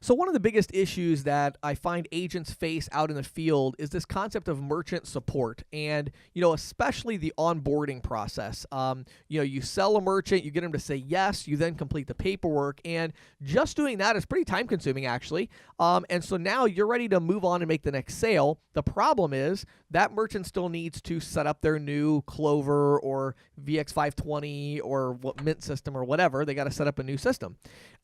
So one of the biggest issues that I find agents face out in the field is this concept of merchant support, and especially the onboarding process. You sell a merchant, you get them to say yes, you then complete the paperwork, and just doing that is pretty time consuming actually. And so now you're ready to move on and make the next sale. The problem is that merchant still needs to set up their new Clover or VX520 or what Mint system or whatever. They got to set up a new system.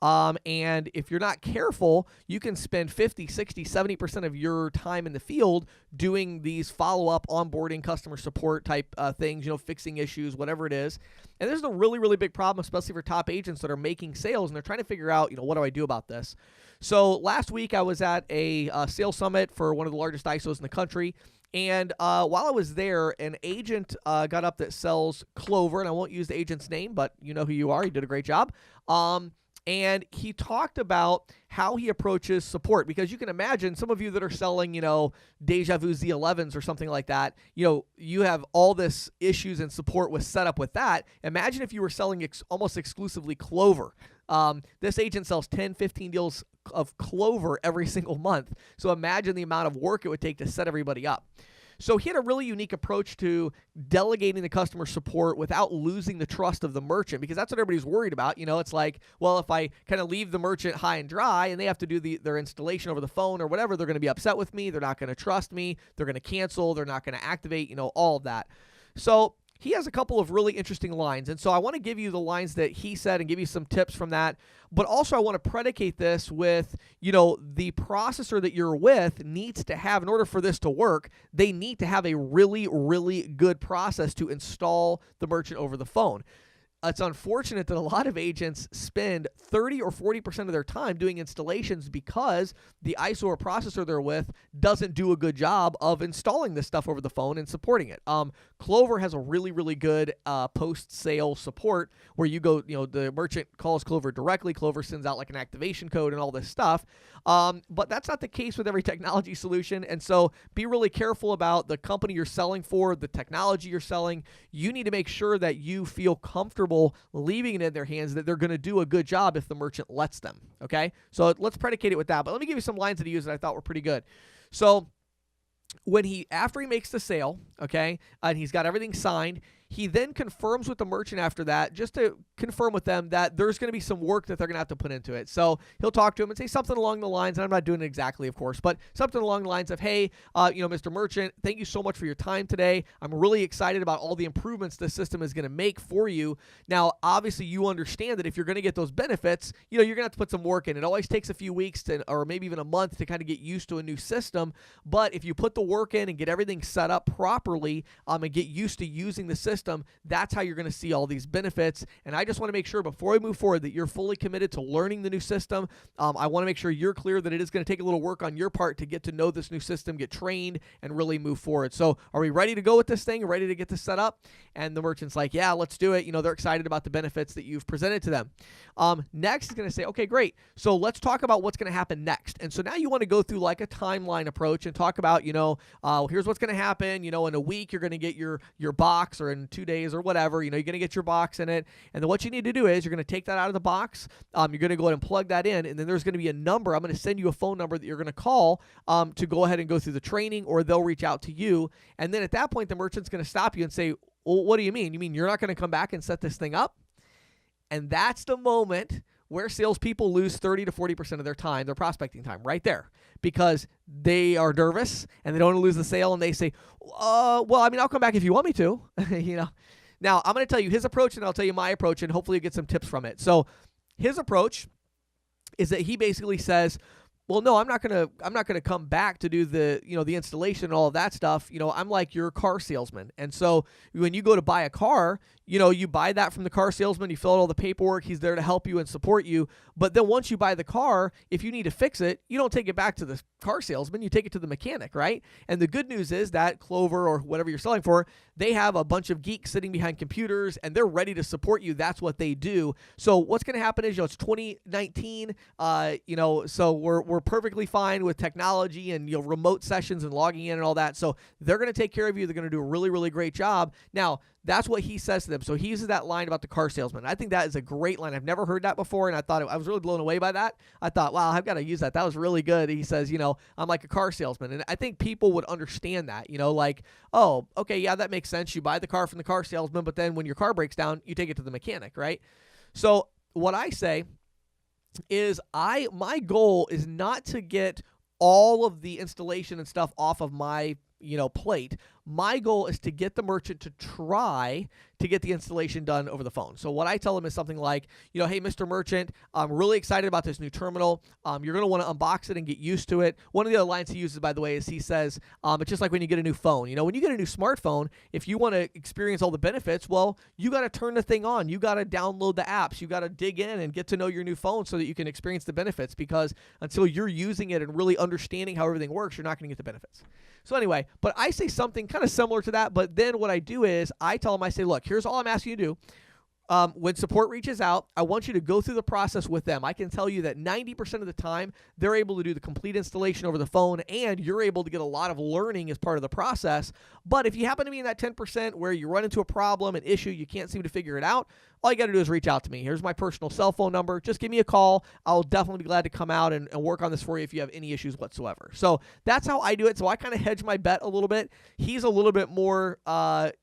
And if you're not careful, you can spend 50, 60, 70% of your time in the field doing these follow-up onboarding customer support type things, fixing issues, whatever it is. And this is a really, really big problem, especially for top agents that are making sales and they're trying to figure out, what do I do about this? So last week I was at a sales summit for one of the largest ISOs in the country. And while I was there, an agent got up that sells Clover, and I won't use the agent's name, but you know who you are. You did a great job. And he talked about how he approaches support, because you can imagine some of you that are selling, Deja Vu Z11s or something like that, you have all this issues and support with setup with that. Imagine if you were selling almost exclusively Clover. This agent sells 10, 15 deals of Clover every single month. So imagine the amount of work it would take to set everybody up. So he had a really unique approach to delegating the customer support without losing the trust of the merchant, because that's what everybody's worried about. It's like, well, if I kind of leave the merchant high and dry and they have to do their installation over the phone or whatever, they're going to be upset with me. They're not going to trust me. They're going to cancel. They're not going to activate, all of that. So he has a couple of really interesting lines. And so I want to give you the lines that he said and give you some tips from that. But also I want to predicate this with, the processor that you're with needs to have, in order for this to work, they need to have a really, really good process to install the merchant over the phone. It's unfortunate that a lot of agents spend 30 or 40% of their time doing installations because the ISO or processor they're with doesn't do a good job of installing this stuff over the phone and supporting it. Clover has a really, really good post-sale support where you go, the merchant calls Clover directly. Clover sends out like an activation code and all this stuff. But that's not the case with every technology solution. And so be really careful about the company you're selling for, the technology you're selling. You need to make sure that you feel comfortable leaving it in their hands, that they're going to do a good job if the merchant lets them. Okay, so let's predicate it with that. But let me give you some lines that he used that I thought were pretty good. So after he makes the sale, okay, and he's got everything signed, he then confirms with the merchant after that, just to confirm with them that there's going to be some work that they're going to have to put into it. So he'll talk to him and say something along the lines, and I'm not doing it exactly, of course, but something along the lines of, hey, Mr. Merchant, thank you so much for your time today. I'm really excited about all the improvements this system is going to make for you. Now, obviously, you understand that if you're going to get those benefits, you're going to have to put some work in. It always takes a few weeks or maybe even a month to kind of get used to a new system. But if you put the work in and get everything set up properly and get used to using the system, that's how you're going to see all these benefits. And I just want to make sure before we move forward that you're fully committed to learning the new system. I want to make sure you're clear that it is going to take a little work on your part to get to know this new system, get trained, and really move forward. So are we ready to go with this thing? Ready to get this set up? And the merchant's like, yeah, let's do it. They're excited about the benefits that you've presented to them. Next is going to say, okay, great. So let's talk about what's going to happen next. And so now you want to go through like a timeline approach and talk about, here's what's going to happen. In a week, you're going to get your box, or in 2 days or whatever, you're going to get your box in it. And then what you need to do is you're going to take that out of the box. You're going to go ahead and plug that in. And then there's going to be a number. I'm going to send you a phone number that you're going to call to go ahead and go through the training, or they'll reach out to you. And then at that point, the merchant's going to stop you and say, well, what do you mean? You mean you're not going to come back and set this thing up? And that's the moment where salespeople lose 30 to 40% of their time, their prospecting time, right there, because they are nervous and they don't want to lose the sale. And they say, I'll come back if you want me to, Now, I'm going to tell you his approach, and I'll tell you my approach, and hopefully you get some tips from it. So his approach is that he basically says, well, no, I'm not gonna come back to do the installation and all of that stuff. I'm like your car salesman. And so when you go to buy a car, you buy that from the car salesman, you fill out all the paperwork, he's there to help you and support you. But then once you buy the car, if you need to fix it, you don't take it back to the car salesman, you take it to the mechanic, right? And the good news is that Clover, or whatever you're selling for, they have a bunch of geeks sitting behind computers and they're ready to support you. That's what they do. So what's going to happen is, it's 2019, so we're we're perfectly fine with technology and remote sessions and logging in and all that. So they're going to take care of you. They're going to do a really, really great job. Now, that's what he says to them. So he uses that line about the car salesman. I think that is a great line. I've never heard that before, and I was really blown away by that. I thought, wow, I've got to use that. That was really good. He says, I'm like a car salesman. And I think people would understand that, like, oh, okay, yeah, that makes sense. You buy the car from the car salesman, but then when your car breaks down, you take it to the mechanic, right? So what I say is my goal is not to get all of the installation and stuff off of my plate. My goal is to get the merchant to try to get the installation done over the phone. So what I tell them is something like, hey, Mr. Merchant, I'm really excited about this new terminal. You're going to want to unbox it and get used to it. One of the other lines he uses, by the way, is he says, it's just like when you get a new phone. When you get a new smartphone, if you want to experience all the benefits, well, you got to turn the thing on. You got to download the apps. You got to dig in and get to know your new phone so that you can experience the benefits, because until you're using it and really understanding how everything works, you're not going to get the benefits. So anyway, but I say something kind of similar to that, but then what I do is I tell them, I say, look, here's all I'm asking you to do. When support reaches out, I want you to go through the process with them. I can tell you that 90% of the time, they're able to do the complete installation over the phone, and you're able to get a lot of learning as part of the process. But if you happen to be in that 10% where you run into a problem, an issue, you can't seem to figure it out, all you got to do is reach out to me. Here's my personal cell phone number. Just give me a call. I'll definitely be glad to come out and work on this for you if you have any issues whatsoever. So that's how I do it. So I kind of hedge my bet a little bit. He's a little bit more,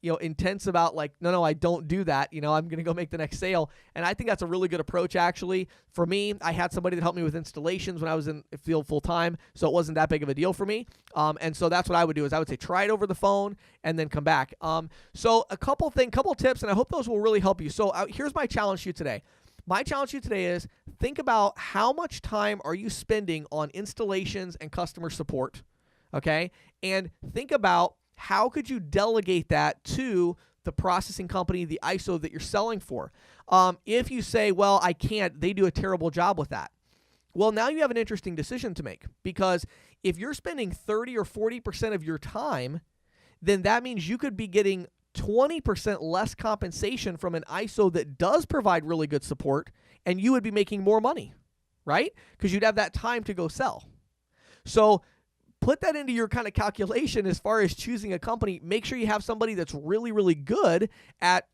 intense about like, no, I don't do that. I'm going to go make the next sale. And I think that's a really good approach, actually. For me, I had somebody that helped me with installations when I was in the field full time, so it wasn't that big of a deal for me. And so that's what I would do is I would say try it over the phone and then come back. So a couple tips, and I hope those will really help you. So here's my challenge to you today. My challenge to you today is think about how much time are you spending on installations and customer support, okay? And think about how could you delegate that to the processing company, the ISO that you're selling for. If you say, well, I can't, they do a terrible job with that. Well, now you have an interesting decision to make, because if you're spending 30 or 40% of your time, then that means you could be getting 20% less compensation from an ISO that does provide really good support, and you would be making more money, right? Because you'd have that time to go sell. So put that into your kind of calculation as far as choosing a company. Make sure you have somebody that's really, really good at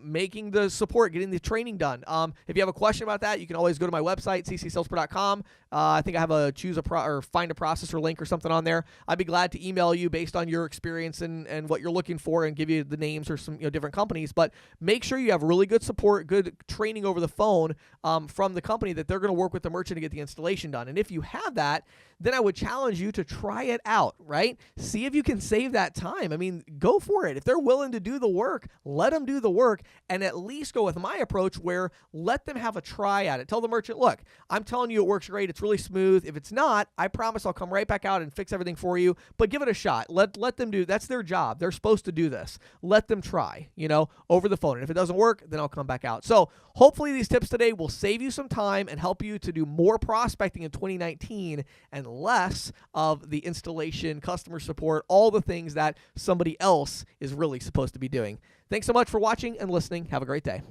making the support, getting the training done. If you have a question about that, you can always go to my website, ccsalespro.com. I think I have a find a processor link or something on there. I'd be glad to email you based on your experience and what you're looking for and give you the names or some different companies. But make sure you have really good support, good training over the phone from the company that they're going to work with the merchant to get the installation done. And if you have that, then I would challenge you to try it out, right? See if you can save that time. I mean, go for it. If they're willing to do the work, let them do the work, and at least go with my approach where let them have a try at it. Tell the merchant, look, I'm telling you it works great. It's really smooth. If it's not, I promise I'll come right back out and fix everything for you, but give it a shot. Let them do, that's their job. They're supposed to do this. Let them try, over the phone. And if it doesn't work, then I'll come back out. So hopefully these tips today will save you some time and help you to do more prospecting in 2019 and less of the installation, customer support, all the things that somebody else is really supposed to be doing. Thanks so much for watching and listening. Have a great day.